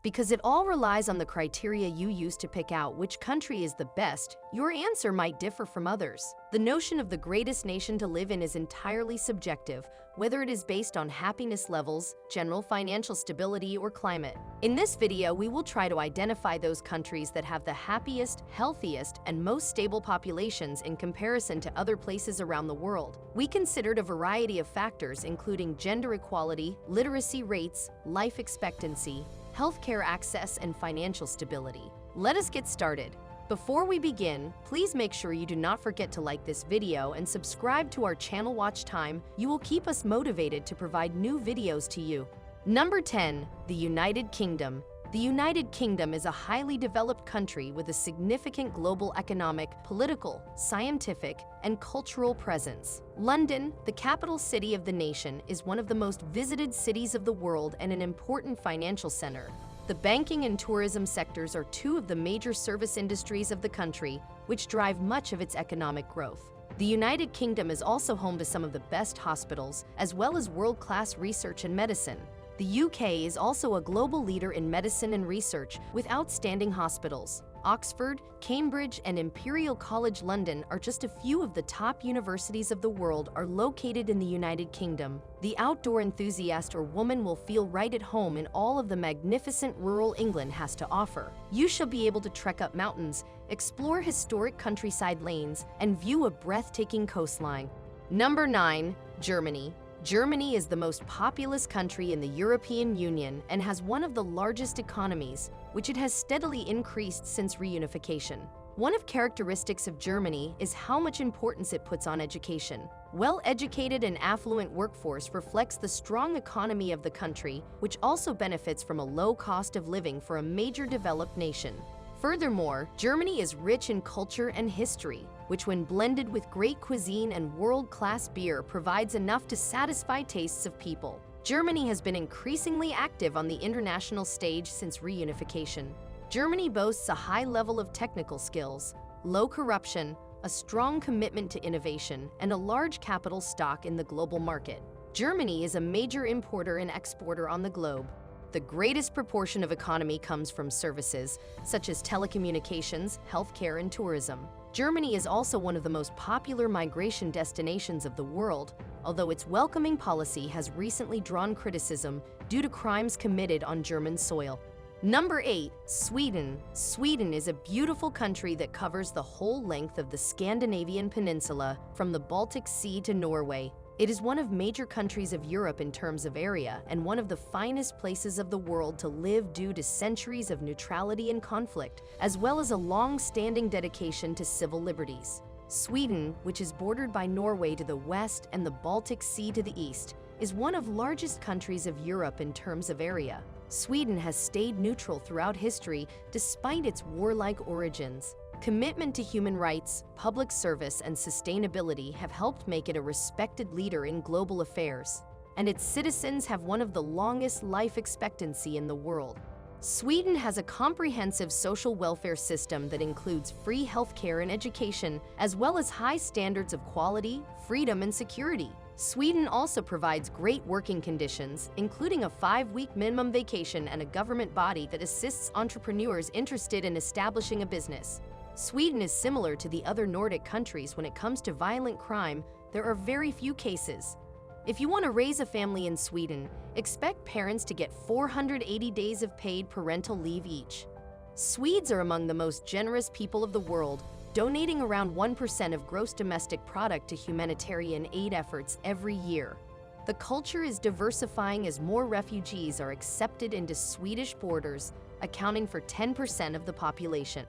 Because it all relies on the criteria you use to pick out which country is the best, your answer might differ from others. The notion of the greatest nation to live in is entirely subjective, whether it is based on happiness levels, general financial stability, or climate. In this video, we will try to identify those countries that have the happiest, healthiest, and most stable populations in comparison to other places around the world. We considered a variety of factors, including gender equality, literacy rates, life expectancy, healthcare access, and financial stability. Let us get started. Before we begin, please make sure you do not forget to like this video and subscribe to our channel. Watch time. You will keep us motivated to provide new videos to you. Number 10. The United Kingdom. The United Kingdom is a highly developed country with a significant global economic, political, scientific, and cultural presence. London, the capital city of the nation, is one of the most visited cities of the world and an important financial center. The banking and tourism sectors are two of the major service industries of the country, which drive much of its economic growth. The United Kingdom is also home to some of the best hospitals, as well as world-class research and medicine. The UK is also a global leader in medicine and research, with outstanding hospitals. Oxford, Cambridge, and Imperial College London are just a few of the top universities of the world are located in the United Kingdom. The outdoor enthusiast or woman will feel right at home in all of the magnificent rural England has to offer. You shall be able to trek up mountains, explore historic countryside lanes, and view a breathtaking coastline. Number 9. Germany. Germany is the most populous country in the European Union and has one of the largest economies, which it has steadily increased since reunification. One of the characteristics of Germany is how much importance it puts on education. Well-educated and affluent workforce reflects the strong economy of the country, which also benefits from a low cost of living for a major developed nation. Furthermore, Germany is rich in culture and history, which when blended with great cuisine and world-class beer provides enough to satisfy tastes of people. Germany has been increasingly active on the international stage since reunification. Germany boasts a high level of technical skills, low corruption, a strong commitment to innovation, and a large capital stock in the global market. Germany is a major importer and exporter on the globe. The greatest proportion of economy comes from services, such as telecommunications, healthcare, and tourism. Germany is also one of the most popular migration destinations of the world, although its welcoming policy has recently drawn criticism due to crimes committed on German soil. Number 8. Sweden. Sweden is a beautiful country that covers the whole length of the Scandinavian peninsula, from the Baltic Sea to Norway. It is one of major countries of Europe in terms of area and one of the finest places of the world to live due to centuries of neutrality and conflict, as well as a long-standing dedication to civil liberties. Sweden, which is bordered by Norway to the west and the Baltic Sea to the east, is one of the largest countries of Europe in terms of area. Sweden has stayed neutral throughout history despite its warlike origins. Commitment to human rights, public service, and sustainability have helped make it a respected leader in global affairs, and its citizens have one of the longest life expectancy in the world. Sweden has a comprehensive social welfare system that includes free healthcare and education, as well as high standards of quality, freedom, and security. Sweden also provides great working conditions, including a 5-week minimum vacation and a government body that assists entrepreneurs interested in establishing a business. Sweden is similar to the other Nordic countries when it comes to violent crime. There are very few cases. If you want to raise a family in Sweden, expect parents to get 480 days of paid parental leave each. Swedes are among the most generous people of the world, donating around 1% of gross domestic product to humanitarian aid efforts every year. The culture is diversifying as more refugees are accepted into Swedish borders, accounting for 10% of the population.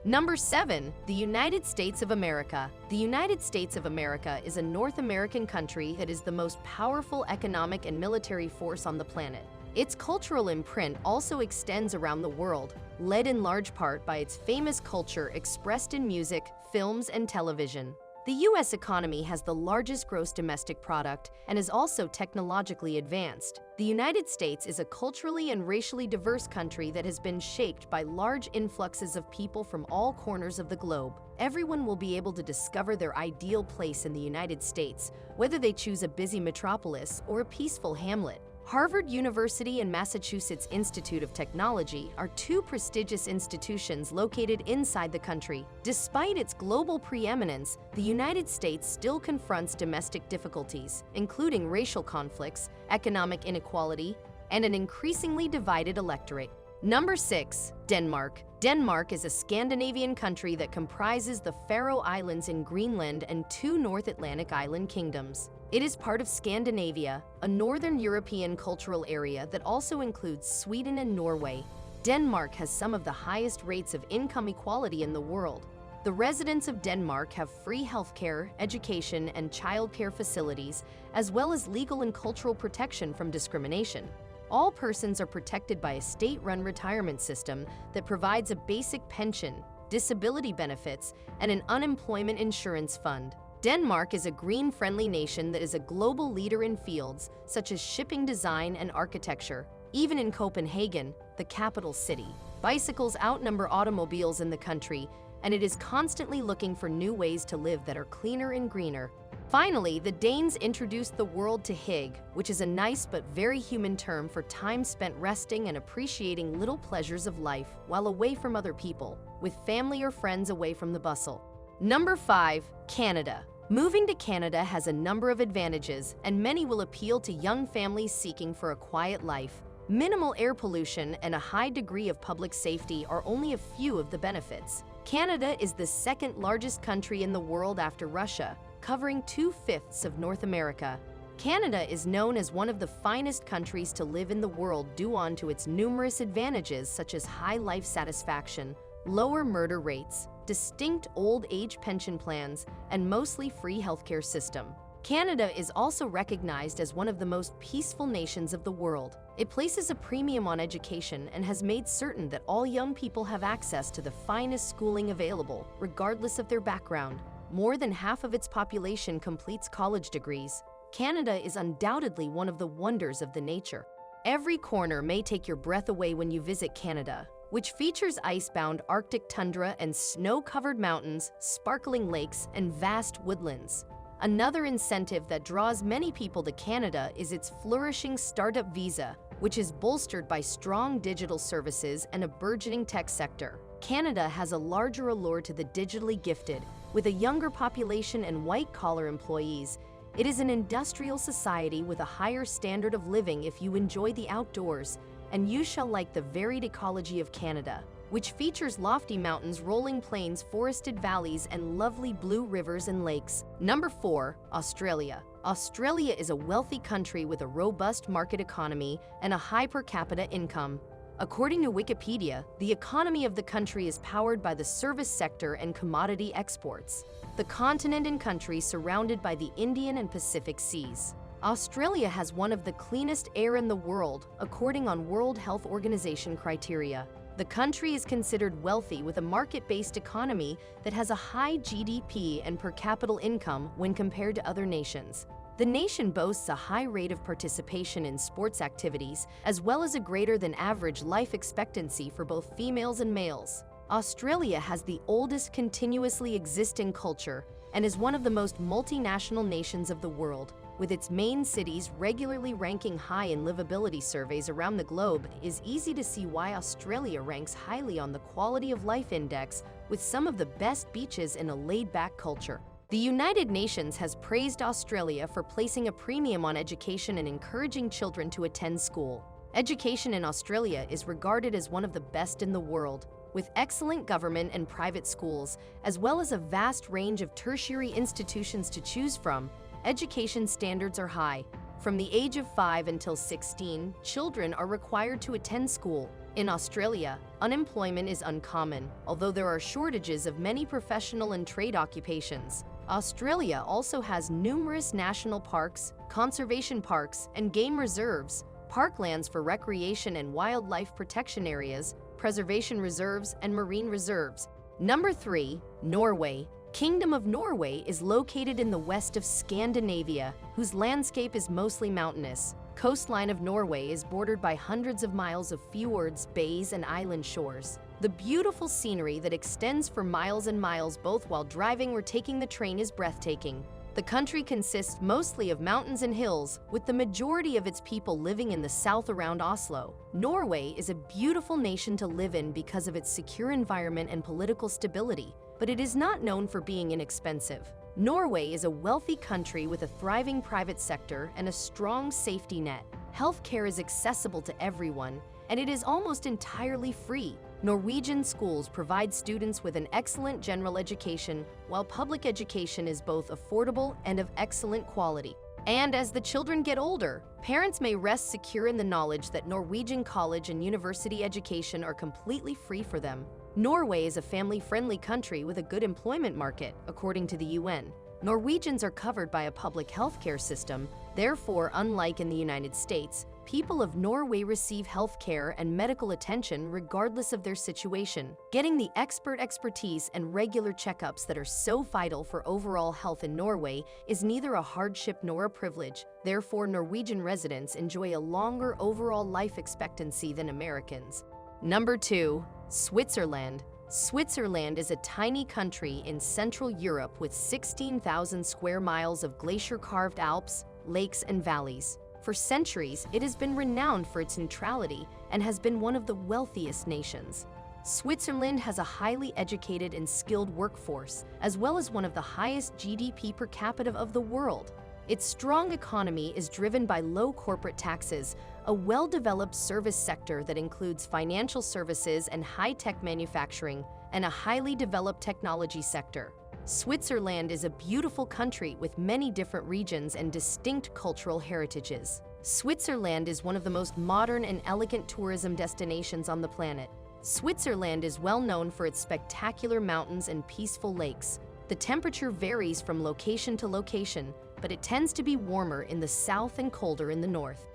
Number 7. The United States of America. The United States of America is a North American country that is the most powerful economic and military force on the planet. Its cultural imprint also extends around the world, led in large part by its famous culture expressed in music, films, and television. The U.S. economy has the largest gross domestic product and is also technologically advanced. The United States is a culturally and racially diverse country that has been shaped by large influxes of people from all corners of the globe. Everyone will be able to discover their ideal place in the United States, whether they choose a busy metropolis or a peaceful hamlet. Harvard University and Massachusetts Institute of Technology are two prestigious institutions located inside the country. Despite its global preeminence, the United States still confronts domestic difficulties, including racial conflicts, economic inequality, and an increasingly divided electorate. Number 6. Denmark. Denmark is a Scandinavian country that comprises the Faroe Islands in Greenland and two North Atlantic island kingdoms. It is part of Scandinavia, a northern European cultural area that also includes Sweden and Norway. Denmark has some of the highest rates of income equality in the world. The residents of Denmark have free healthcare, education, and childcare facilities, as well as legal and cultural protection from discrimination. All persons are protected by a state-run retirement system that provides a basic pension, disability benefits, and an unemployment insurance fund. Denmark is a green-friendly nation that is a global leader in fields such as shipping design and architecture. Even in Copenhagen, the capital city, bicycles outnumber automobiles in the country, and it is constantly looking for new ways to live that are cleaner and greener. Finally, the Danes introduced the world to hygge, which is a nice but very human term for time spent resting and appreciating little pleasures of life while away from other people, with family or friends away from the bustle. Number 5. Canada. Moving to Canada has a number of advantages, and many will appeal to young families seeking for a quiet life. Minimal air pollution and a high degree of public safety are only a few of the benefits. Canada is the second largest country in the world after Russia, covering 2/5 of North America. Canada is known as one of the finest countries to live in the world due to its numerous advantages such as high life satisfaction, lower murder rates, distinct old age pension plans, and mostly free healthcare system. Canada is also recognized as one of the most peaceful nations of the world. It places a premium on education and has made certain that all young people have access to the finest schooling available, regardless of their background. More than half of its population completes college degrees. Canada is undoubtedly one of the wonders of the nature. Every corner may take your breath away when you visit Canada, which features ice-bound Arctic tundra and snow-covered mountains, sparkling lakes, and vast woodlands. Another incentive that draws many people to Canada is its flourishing startup visa, which is bolstered by strong digital services and a burgeoning tech sector. Canada has a larger allure to the digitally gifted, with a younger population and white-collar employees. It is an industrial society with a higher standard of living if you enjoy the outdoors, and you shall like the varied ecology of Canada, which features lofty mountains, rolling plains, forested valleys, and lovely blue rivers and lakes. Number 4. Australia. Australia is a wealthy country with a robust market economy and a high per capita income. According to Wikipedia, the economy of the country is powered by the service sector and commodity exports. The continent and country surrounded by the Indian and Pacific Seas. Australia has one of the cleanest air in the world, according on World Health Organization criteria. The country is considered wealthy with a market-based economy that has a high GDP and per capita income when compared to other nations. The nation boasts a high rate of participation in sports activities, as well as a greater than average life expectancy for both females and males. Australia has the oldest continuously existing culture and is one of the most multinational nations of the world. With its main cities regularly ranking high in livability surveys around the globe, it is easy to see why Australia ranks highly on the Quality of Life Index, with some of the best beaches in a laid-back culture. The United Nations has praised Australia for placing a premium on education and encouraging children to attend school. Education in Australia is regarded as one of the best in the world, with excellent government and private schools, as well as a vast range of tertiary institutions to choose from. Education standards are high. From the age of 5 until 16, children are required to attend school. In Australia, unemployment is uncommon, although there are shortages of many professional and trade occupations. Australia also has numerous national parks, conservation parks, and game reserves, parklands for recreation and wildlife protection areas, preservation reserves, and marine reserves. Number 3. Norway. Kingdom of Norway is located in the west of Scandinavia, whose landscape is mostly mountainous. Coastline of Norway is bordered by hundreds of miles of fjords, bays, and island shores. The beautiful scenery that extends for miles and miles both while driving or taking the train is breathtaking. The country consists mostly of mountains and hills, with the majority of its people living in the south around Oslo. Norway is a beautiful nation to live in because of its secure environment and political stability, but it is not known for being inexpensive. Norway is a wealthy country with a thriving private sector and a strong safety net. Healthcare is accessible to everyone, and it is almost entirely free. Norwegian schools provide students with an excellent general education, while public education is both affordable and of excellent quality. And as the children get older, parents may rest secure in the knowledge that Norwegian college and university education are completely free for them. Norway is a family-friendly country with a good employment market, according to the UN. Norwegians are covered by a public healthcare system. Therefore, unlike in the United States, people of Norway receive healthcare and medical attention regardless of their situation. Getting the expertise and regular checkups that are so vital for overall health in Norway is neither a hardship nor a privilege. Therefore, Norwegian residents enjoy a longer overall life expectancy than Americans. Number 2. Switzerland. Switzerland is a tiny country in Central Europe with 16,000 square miles of glacier-carved Alps, lakes, and valleys. For centuries, it has been renowned for its neutrality and has been one of the wealthiest nations. Switzerland has a highly educated and skilled workforce, as well as one of the highest GDP per capita of the world. Its strong economy is driven by low corporate taxes, a well-developed service sector that includes financial services and high-tech manufacturing, and a highly developed technology sector. Switzerland is a beautiful country with many different regions and distinct cultural heritages. Switzerland is one of the most modern and elegant tourism destinations on the planet. Switzerland is well known for its spectacular mountains and peaceful lakes. The temperature varies from location to location, but it tends to be warmer in the south and colder in the north.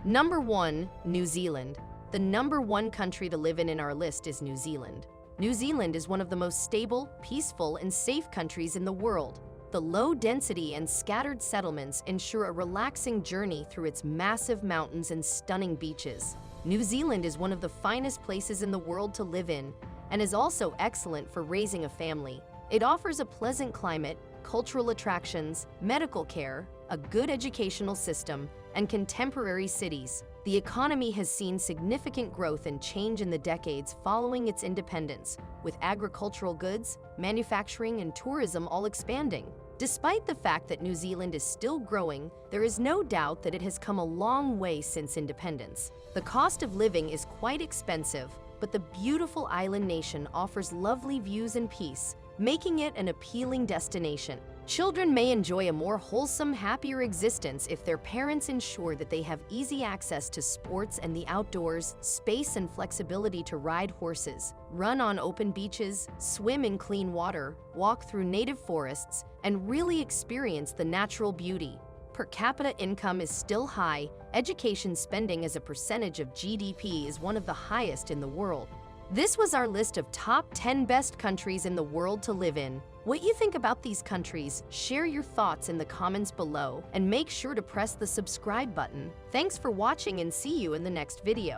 Number 1. New Zealand. The number 1 country to live in our list is New Zealand. New Zealand is one of the most stable, peaceful, and safe countries in the world. The low density and scattered settlements ensure a relaxing journey through its massive mountains and stunning beaches. New Zealand is one of the finest places in the world to live in, and is also excellent for raising a family. It offers a pleasant climate, cultural attractions, medical care, a good educational system, and contemporary cities. The economy has seen significant growth and change in the decades following its independence, with agricultural goods, manufacturing, and tourism all expanding. Despite the fact that New Zealand is still growing, there is no doubt that it has come a long way since independence. The cost of living is quite expensive, but the beautiful island nation offers lovely views and peace, making it an appealing destination. Children may enjoy a more wholesome, happier existence if their parents ensure that they have easy access to sports and the outdoors, space and flexibility to ride horses, run on open beaches, swim in clean water, walk through native forests, and really experience the natural beauty. Per capita income is still high. Education spending as a percentage of GDP is one of the highest in the world. This was our list of top 10 best countries in the world to live in. What you think about these countries? Share your thoughts in the comments below and make sure to press the subscribe button. Thanks for watching and see you in the next video.